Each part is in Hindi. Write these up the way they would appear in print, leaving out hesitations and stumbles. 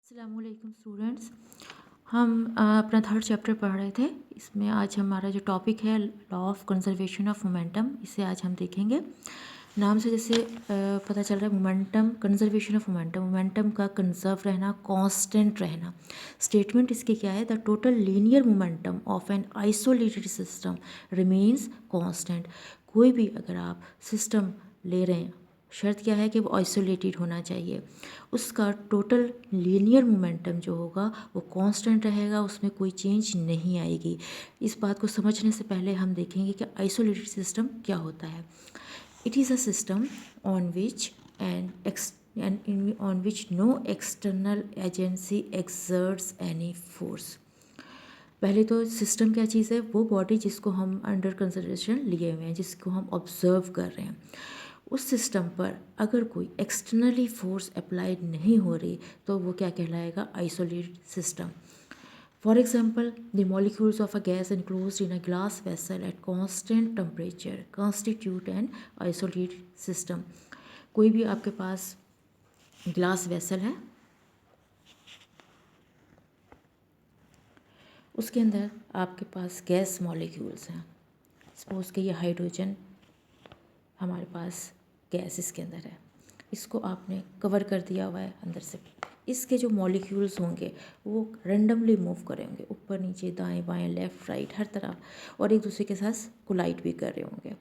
अस्सलामुअलैकुम स्टूडेंट्स। हम अपना थर्ड चैप्टर पढ़ रहे थे। इसमें आज हमारा जो टॉपिक है law of conservation of momentum, इसे आज हम देखेंगे। नाम से जैसे पता चल रहा है momentum, conservation of momentum, momentum का कंजर्व रहना, कांस्टेंट रहना। स्टेटमेंट इसकी क्या है? The total linear momentum of an isolated system remains constant. कोई भी अगर आप सिस्टम ले रहे हैं, शर्त क्या है कि वो आइसोलेटेड होना चाहिए, उसका टोटल लीनियर मोमेंटम जो होगा वो कांस्टेंट रहेगा, उसमें कोई चेंज नहीं आएगी। इस बात को समझने से पहले हम देखेंगे कि आइसोलेटेड सिस्टम क्या होता है। It is a system on which on which no external agency exerts any force। पहले तो सिस्टम क्या चीज़ है? वो बॉडी जिसको हम अंडर कंसिडरेशन लिए हुए हैं, जिसको हम ऑब्जर्व कर रहे हैं, उस सिस्टम पर अगर कोई एक्सटर्नली फोर्स अप्लाइड नहीं हो रही तो वो क्या कहलाएगा? Isolated system. For example, the molecules of a gas enclosed in a glass vessel at constant temperature constitute an isolated system। कोई भी आपके पास ग्लास वेसल है, उसके अंदर आपके पास गैस मॉलिक्यूल्स हैं। सपोज कि ये हाइड्रोजन हमारे पास गैस इसके अंदर है, इसको आपने कवर कर दिया हुआ है अंदर से। इसके जो मॉलिक्यूल्स होंगे वो रेंडमली मूव करेंगे, ऊपर नीचे दाएं बाएं लेफ़्ट राइट हर तरफ, और एक दूसरे के साथ कोलाइड भी कर रहे होंगे।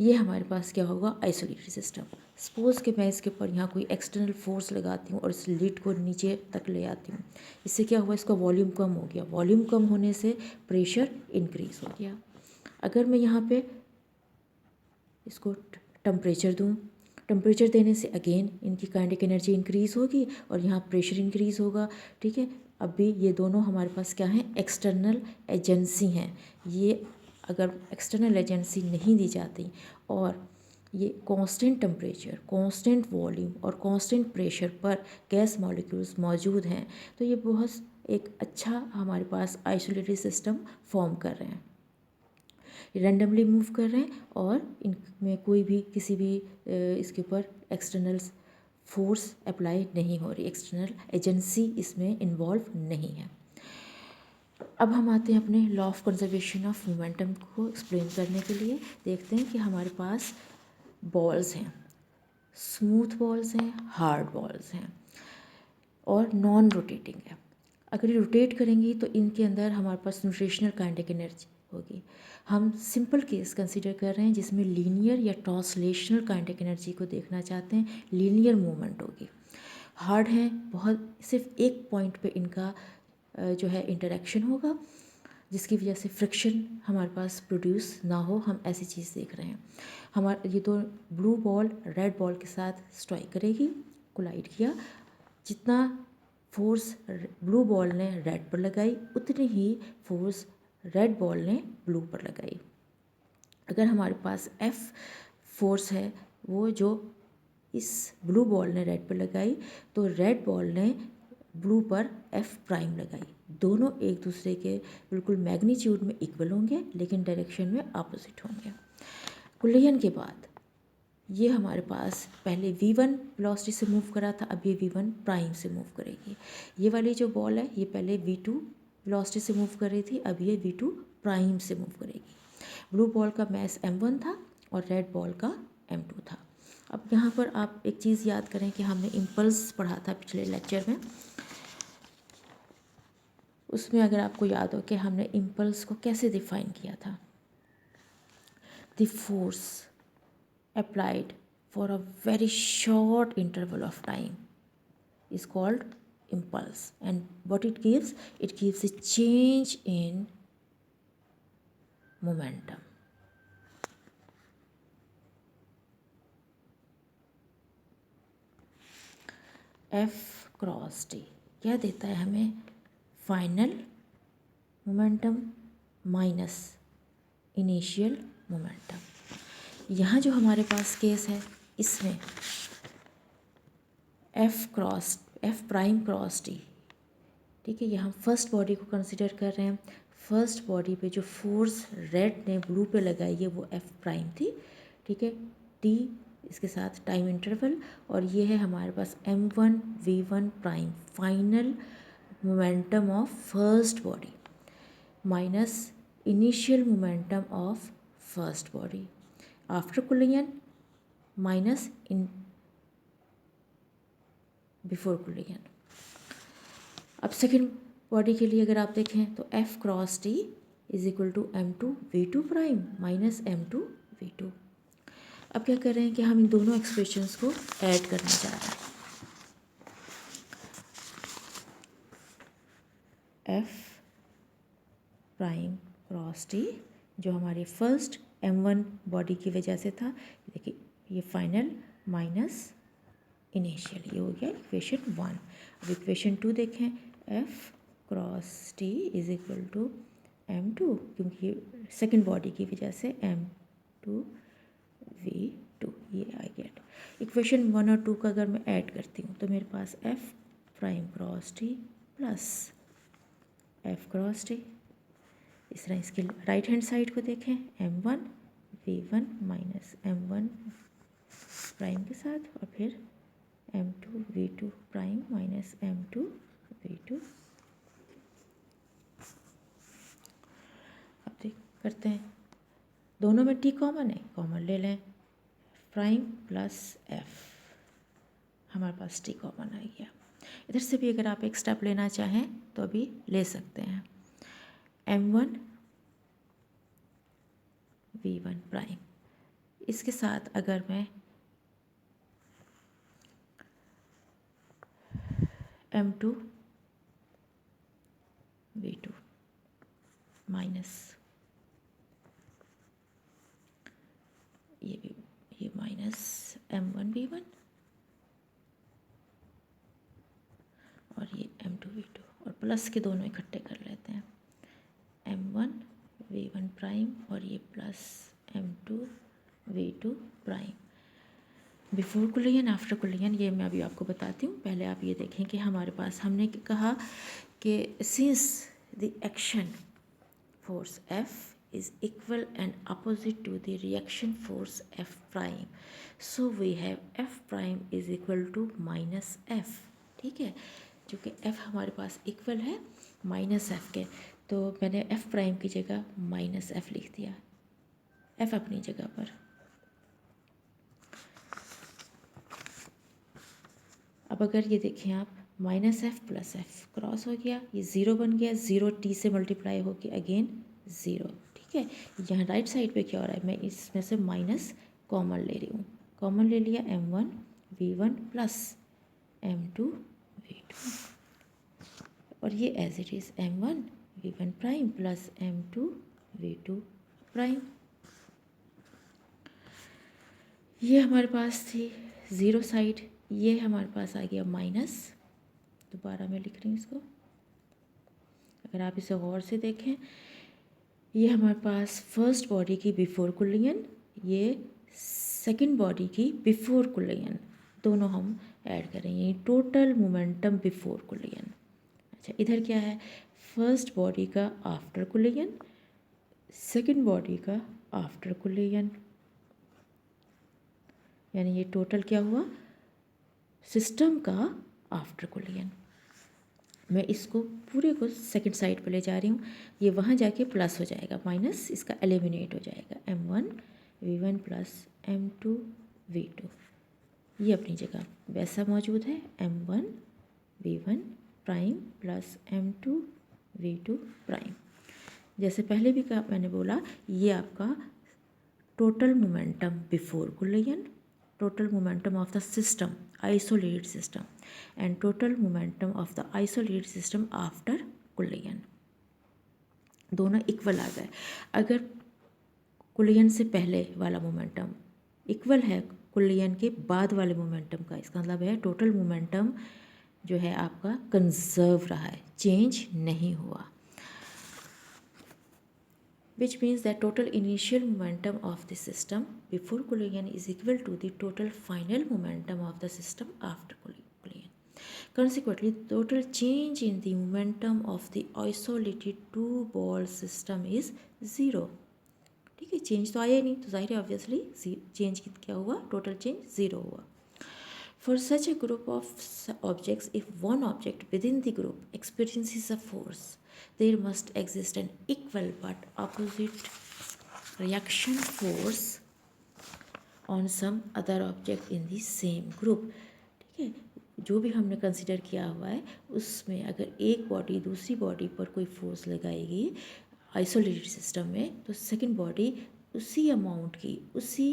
ये हमारे पास क्या होगा? Isolated system. सपोज़ कि मैं इसके ऊपर यहाँ कोई एक्सटर्नल फोर्स लगाती हूँ और इस लिड को नीचे तक ले आती हूँ, इससे क्या हुआ? इसका वॉल्यूम कम हो गया। वॉल्यूम कम होने से प्रेशर इंक्रीज हो गया। अगर मैं यहाँ पे इसको टेम्परेचर दूँ, टेम्परेचर देने से अगेन इनकी काइनेटिक एनर्जी इंक्रीज़ होगी और यहाँ प्रेशर इंक्रीज़ होगा। ठीक है, अभी ये दोनों हमारे पास क्या हैं? एक्सटर्नल एजेंसी हैं। ये अगर एक्सटर्नल एजेंसी नहीं दी जाती और ये कांस्टेंट टेम्परेचर, कांस्टेंट वॉल्यूम और कांस्टेंट प्रेशर पर गैस मॉलिक्यूल्स मौजूद हैं, तो ये बहुत एक अच्छा हमारे पास आइसोलेटेड सिस्टम फॉर्म कर रहे हैं। रैंडमली मूव कर रहे हैं और इनमें कोई भी किसी भी इसके ऊपर एक्सटर्नल फोर्स अप्लाई नहीं हो रही, एक्सटर्नल एजेंसी इसमें इन्वॉल्व नहीं है। अब हम आते हैं अपने law of conservation of momentum को एक्सप्लेन करने के लिए। देखते हैं कि हमारे पास बॉल्स हैं, स्मूथ बॉल्स हैं, हार्ड बॉल्स हैं और नॉन रोटेटिंग है। अगर ये रोटेट करेंगी तो इनके अंदर हमारे पास न्यूट्रिशनल काइनेटिक एनर्जी होगी। हम सिंपल केस कंसीडर कर रहे हैं जिसमें लीनियर या ट्रांसलेशनल काइनेटिक एनर्जी को देखना चाहते हैं, लीनियर मूवमेंट होगी। हार्ड है बहुत, सिर्फ एक पॉइंट पे इनका जो है इंटरेक्शन होगा, जिसकी वजह से फ्रिक्शन हमारे पास प्रोड्यूस ना हो, हम ऐसी चीज़ देख रहे हैं। हमारे ये तो ब्लू बॉल रेड बॉल के साथ स्ट्राइक करेगी, कोलाइड किया, जितना फोर्स ब्लू बॉल ने रेड पर लगाई उतनी ही फोर्स रेड बॉल ने ब्लू पर लगाई। अगर हमारे पास एफ फोर्स है, वो जो इस ब्लू बॉल ने रेड पर लगाई, तो रेड बॉल ने ब्लू पर एफ प्राइम लगाई। दोनों एक दूसरे के बिल्कुल मैग्नीट्यूड में इक्वल होंगे लेकिन डायरेक्शन में अपोजिट होंगे। कोलिजन के बाद ये हमारे पास पहले v1 वेलोसिटी से मूव करा था, अब ये v1 प्राइम से मूव करेगी। ये वाली जो बॉल है ये पहले v2 वेलोसिटी से मूव कर रही थी, अब ये v2 प्राइम से मूव करेगी। ब्लू बॉल का मैस m1 था और रेड बॉल का m2 था। अब यहाँ पर आप एक चीज़ याद करें कि हमने इम्पल्स पढ़ा था पिछले लेक्चर में, उसमें अगर आपको याद हो कि हमने इम्पल्स को कैसे डिफाइन किया था। The force applied for a very short interval of time is called impulse, and what it gives a change in momentum। F cross T क्या देता है हमें? Final momentum minus initial momentum. यहाँ जो हमारे पास केस है इसमें एफ प्राइम क्रॉस टी, ठीक है, ये हम फर्स्ट बॉडी को कंसिडर कर रहे हैं। फर्स्ट बॉडी पे जो फोर्स रेड ने ब्लू पे लगाई है वो एफ प्राइम थी, ठीक है। टी इसके साथ टाइम इंटरवल, और ये है हमारे पास m1v1 prime final momentum of first body minus initial momentum of first body after collision minus in before collision. अब सेकेंड बॉडी के लिए अगर आप देखें तो F cross T is equal to m2v2 prime minus m2v2। अब क्या कर रहे हैं कि हम इन दोनों एक्सप्रेशंस को ऐड करने जा रहे हैं। F प्राइम क्रॉस T जो हमारी फर्स्ट m1 बॉडी की वजह से था, देखिए ये फाइनल माइनस इनिशियल, ये हो गया इक्वेशन 1। अब इक्वेशन 2 देखें, F cross T is equal to m2, क्योंकि ये सेकेंड बॉडी की वजह से m2v2, ये आई गेट। इक्वेशन 1 और 2 का अगर मैं ऐड करती हूँ तो मेरे पास F prime cross T plus F cross T, इस तरह इसके राइट हैंड साइड को देखें, m1v1 माइनस m1 प्राइम के साथ, और फिर m2v2 प्राइम माइनस m2v2। अब देख करते हैं, दोनों में t कॉमन है, कॉमन ले लें, प्राइम प्लस f, हमारे पास t कॉमन आ गया। इधर से भी अगर आप एक स्टेप लेना चाहें तो अभी ले सकते हैं, m1v1 प्राइम, इसके साथ अगर मैं m2v2 माइनस ये माइनस m1v1 और ये m2v2, और प्लस के दोनों इकट्ठे कर लेते हैं, m1v1 प्राइम और ये plus m2v2 prime. Before collision after collision ये मैं अभी आपको बताती हूँ। पहले आप ये देखें कि हमारे पास हमने कहा कि since the action force F is equal and opposite to the reaction force F prime, so we have F prime is equal to minus F। ठीक है, चूँकि F हमारे पास इक्वल है माइनस F के, तो मैंने F प्राइम की जगह माइनस F लिख दिया, F अपनी जगह पर। अब अगर ये देखें आप, minus F plus F cross हो गया, ये ज़ीरो बन गया, ज़ीरो टी से मल्टीप्लाई हो गया अगेन ज़ीरो। ठीक है, यहाँ राइट साइड पे क्या हो रहा है, मैं इसमें से माइनस कॉमन ले रही हूँ, कॉमन ले लिया m1v1 प्लस m2v2, और ये as it is m1v1 prime plus m2v2 prime. ये हमारे पास थी ज़ीरो साइड, ये हमारे पास आ गया माइनस, दोबारा मैं लिख रही हूँ इसको, अगर आप इसे गौर से देखें, ये हमारे पास फर्स्ट बॉडी की बिफोर कोलिजन, ये सेकंड बॉडी की बिफोर कोलिजन, दोनों हम ऐड करेंगे, टोटल मोमेंटम बिफोर कोलिजन। अच्छा, इधर क्या है, फर्स्ट बॉडी का आफ्टर कोलिजन, सेकंड बॉडी का आफ्टर कोलिजन, यानी ये टोटल क्या हुआ, सिस्टम का आफ्टर कोलिजन। मैं इसको पूरे को सेकंड साइड पे ले जा रही हूँ, ये वहाँ जाके प्लस हो जाएगा, माइनस इसका एलिमिनेट हो जाएगा, m1v1 प्लस m2v2, ये अपनी जगह वैसा मौजूद है, m1v1 prime plus m2v2 prime. जैसे पहले भी कहा, मैंने बोला ये आपका total momentum before collision, total momentum of the system isolated system, and total momentum of the isolated system after collision, दोनों इक्वल आ गए। अगर कोलिजन से पहले वाला मोमेंटम इक्वल है कोलिजन के बाद वाले मोमेंटम का, इसका मतलब है टोटल मोमेंटम जो है आपका कंजर्व रहा है, चेंज नहीं हुआ, which means that total initial momentum of the system before collision is equal to the total final momentum of the system after collision. Consequently, total change in the momentum of the isolated two ball system is zero. ठीक है, चेंज तो आया ही नहीं, तो जाहिर है ऑब्वियसली चेंज क्या हुआ, टोटल चेंज 0 हुआ। For such a group of objects, if one object within the group experiences a force, there must exist an equal but opposite reaction force on some other object in the same group। ठीक है, जो भी हमने कंसिडर किया हुआ है उसमें अगर एक बॉडी दूसरी बॉडी पर कोई फोर्स लगाएगी आइसोलेटेड सिस्टम में, तो सेकंड बॉडी उसी अमाउंट की, उसी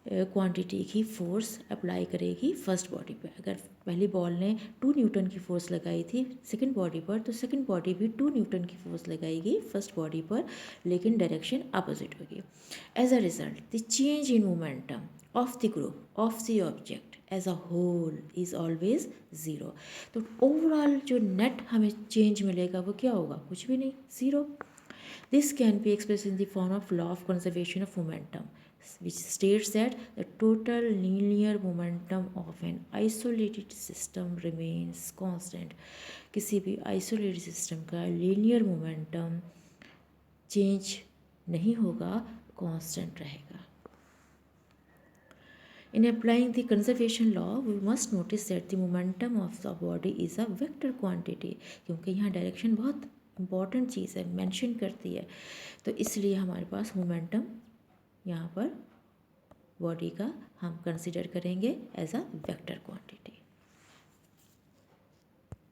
क्वांटिटी की फोर्स अप्लाई करेगी फर्स्ट बॉडी पे। अगर पहली बॉल ने 2 न्यूटन की फोर्स लगाई थी सेकंड बॉडी पर, तो सेकंड बॉडी भी 2 न्यूटन की फोर्स लगाएगी फर्स्ट बॉडी पर, लेकिन डायरेक्शन अपोजिट होगी। As a result the change in momentum of the group of the object as a whole is always zero. तो ओवरऑल जो नेट हमें चेंज मिलेगा वो क्या होगा, कुछ भी नहीं, zero. This can be expressed in the form of law of conservation of momentum, which states that the total linear momentum of an isolated system remains constant। किसी भी isolated system का linear momentum change नहीं होगा, constant रहेगा। In applying the conservation law, we must notice that the momentum of the body is a vector quantity, क्योंकि यहाँ डायरेक्शन बहुत इंपॉर्टेंट चीज़ है, मेंशन करती है, तो इसलिए हमारे पास मोमेंटम यहाँ पर बॉडी का हम कंसिडर करेंगे एज अ वेक्टर क्वांटिटी।